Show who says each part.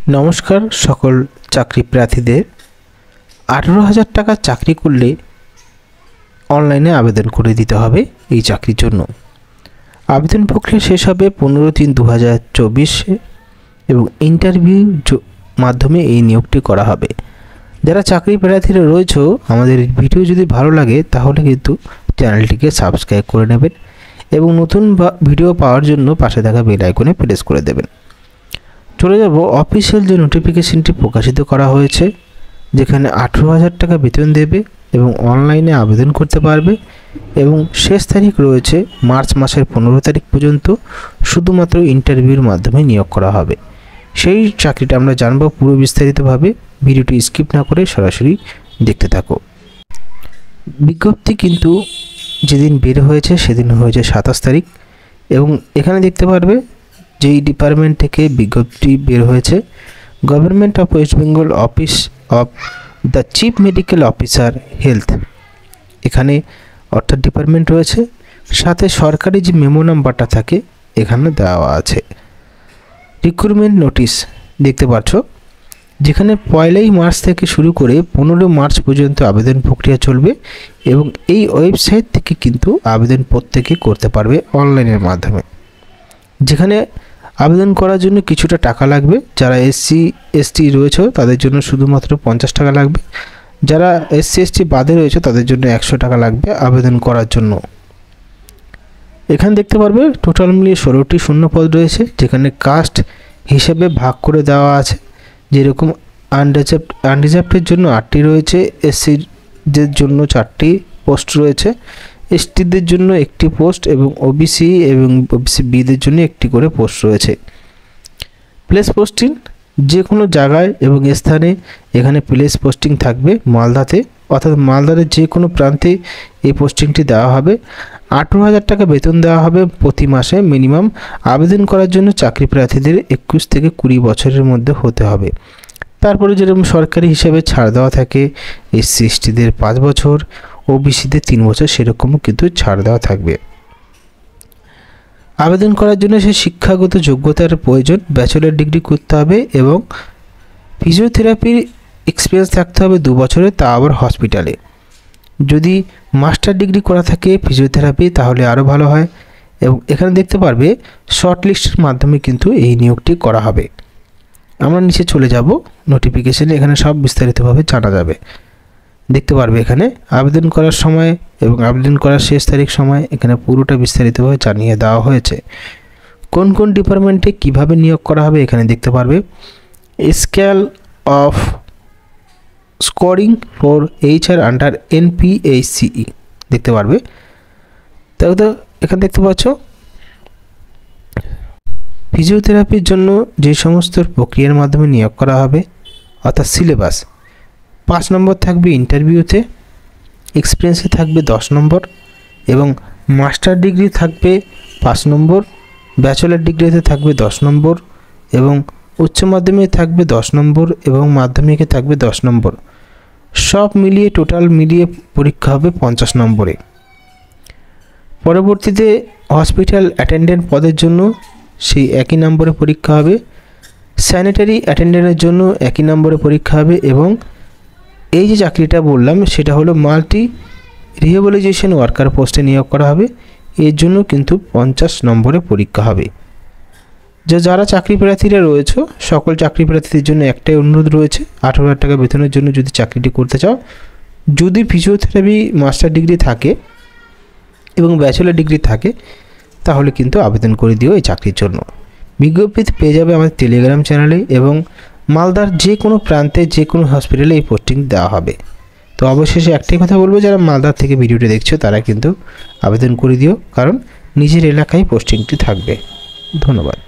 Speaker 1: নমস্কার সকল চাকরি প্রার্থীদের। 18,000 টাকা চাকরি করলে অনলাইনে আবেদন করে দিতে হবে এই চাকরির জন্য। আবেদন প্রক্রিয়া শেষ হবে 15/3/2024 এবং ইন্টারভিউ মাধ্যমে এই নিয়োগটি করা হবে। যারা চাকরি প্রার্থীরা রয়েছে, আমাদের ভিডিও যদি ভালো লাগে তাহলে কিন্তু চ্যানেলটিকে সাবস্ক্রাইব করে নেবেন এবং নতুন ভিডিও পাওয়ার জন্য পাশে থাকা বেল আইকনে প্রেস করে দেবেন। চলে যাব অফিসিয়াল যে নোটিফিকেশনটি প্রকাশিত করা হয়েছে, যেখানে 18,000 টাকা বেতন দেবে এবং অনলাইনে আবেদন করতে পারবে এবং শেষ তারিখ রয়েছে মার্চ মাসের 15 তারিখ পর্যন্ত। শুধুমাত্র ইন্টারভিউর মাধ্যমে নিয়োগ করা হবে। সেই চাকরিটা আমরা জানবো পুরো বিস্তারিতভাবে। ভিডিওটি স্কিপ না করে সরাসরি দেখতে থাকো। বিজ্ঞপ্তি কিন্তু যেদিন বের হয়েছে সেদিন হয়েছে 27 তারিখ এবং এখানে দেখতে পারবে যেই ডিপার্টমেন্ট থেকে বিজ্ঞপ্তি বের হয়েছে, government of West Bengal office of the chief medical officer health, এখানে অর্থাৎ ডিপার্টমেন্ট রয়েছে, সাথে সরকারি যে মেমো নাম্বারটা থাকে এখানে দেওয়া আছে। রিক্রুটমেন্ট নোটিশ দেখতে পাচ্ছ, যেখানে 1 মার্চ থেকে শুরু করে 15 মার্চ পর্যন্ত আবেদন প্রক্রিয়া চলবে এবং এই ওয়েবসাইট থেকে কিন্তু আবেদন প্রত্যেকে করতে পারবে অনলাইনের মাধ্যমে। যেখানে আবেদন করার জন্য কিছুটা টাকা লাগবে। যারা SC/ST রয়েছে তাদের জন্য শুধুমাত্র 50 টাকা লাগবে। যারা SC/ST বাদে রয়েছে তাদের জন্য 100 টাকা লাগবে আবেদন করার জন্য। এখানে দেখতে পারবে টোটাল মিলিয়ে 16টি শূন্যপদ রয়েছে, যেখানে কাস্ট হিসেবে ভাগ করে দেওয়া আছে। যেরকম আনরিজার্ভডের জন্য 8টি রয়েছে, SCদের জন্য 4টি পোস্ট রয়েছে, STদের জন্য 1টি পোস্ট এবং OBC এবং OBC বিদের জন্য 1টি করে পোস্ট রয়েছে। প্লেস পোস্টিং যে কোনো জায়গায় এবং স্থানে এখানে প্লেস পোস্টিং থাকবে মালদাতে, অর্থাৎ মালদার যে কোনো প্রান্তে এই পোস্টিংটি দেওয়া হবে। 18,000 টাকা বেতন দেওয়া হবে প্রতি মাসে মিনিমাম। আবেদন করার জন্য চাকরি প্রার্থীদের 21 থেকে 20 বছরের মধ্যে হতে হবে। তারপরে যেরকম সরকারি হিসাবে ছাড় দেওয়া থাকে, SC/STদের 5 বছর, OBCদের 3 বছর, সেরকমও কিন্তু ছাড় দেওয়া থাকবে। আবেদন করার জন্য সে শিক্ষাগত যোগ্যতার প্রয়োজন, ব্যাচেলর ডিগ্রি করতে হবে এবং ফিজিওথেরাপির এক্সপিরিয়েন্স থাকতে হবে 2 বছরের, তা আবার হসপিটালে। যদি মাস্টার ডিগ্রি করা থাকে ফিজিওথেরাপি তাহলে আরও ভালো হয় এবং এখানে দেখতে পারবে শর্ট লিস্টের মাধ্যমে কিন্তু এই নিয়োগটি করা হবে। আমরা নিচে চলে যাব নোটিফিকেশনে, এখানে সব বিস্তারিতভাবে জানা যাবে। দেখতে পারবে এখানে আবেদন করার সময় এবং আবেদন করার শেষ তারিখ সময় এখানে পুরোটা বিস্তারিতভাবে জানিয়ে দেওয়া হয়েছে। কোন কোন ডিপার্টমেন্টে কিভাবে নিয়োগ করা হবে এখানে দেখতে পারবে। Scale of scoring for HR under NPHCE দেখতে পারবে। তাই তো এখানে দেখতে পাচ্ছ ফিজিওথেরাপির জন্য যে সমস্ত প্রক্রিয়ার মাধ্যমে নিয়োগ করা হবে, অর্থাৎ সিলেবাস 5 নম্বর থাকবে, ইন্টারভিউতে এক্সপিরিয়েন্সে থাকবে 10 নম্বর এবং মাস্টার ডিগ্রি থাকবে 5 নম্বর, ব্যাচেলর ডিগ্রিতে থাকবে 10 নম্বর এবং উচ্চ মাধ্যমিকে থাকবে 10 নম্বর এবং মাধ্যমিকে থাকবে 10 নম্বর। সব মিলিয়ে টোটাল মিলিয়ে পরীক্ষা হবে 50 নম্বরে। পরবর্তীতে হসপিটাল অ্যাটেন্ডেন্ট পদের জন্য সেই একই নম্বরে পরীক্ষা হবে। স্যানিটারি অ্যাটেন্ডেন্টের জন্য একই নম্বরে পরীক্ষা হবে এবং এই যে চাকরিটা বললাম সেটা হলো মাল্টি রিহ্যাবিলিটেশন ওয়ার্কার পোস্টে নিয়োগ করা হবে। এর জন্য কিন্তু 50 নম্বরে পরীক্ষা হবে। যারা চাকরি প্রার্থীরা রয়েছে সকল চাকরি প্রার্থীদের জন্য একটাই অনুরোধ রয়েছে, 18,000 টাকা বেতনের জন্য যদি চাকরিটি করতে চাও, যদি ফিজিওথেরাপি মাস্টার ডিগ্রি থাকে এবং ব্যাচেলর ডিগ্রি থাকে তাহলে কিন্তু আবেদন করে দিও এই চাকরির জন্য। বিজ্ঞপ্তি পেয়ে যাবে আমাদের টেলিগ্রাম চ্যানেলে এবং মালদার যে কোনো প্রান্তে যে কোনো হসপিটালে এই পোস্টিং দেওয়া হবে। তো অবশেষে একটাই কথা বলবো, যারা মালদার থেকে ভিডিওটি দেখছো তারা কিন্তু আবেদন করে দিও, কারণ নিজের এলাকায় পোস্টিংটি থাকবে। ধন্যবাদ।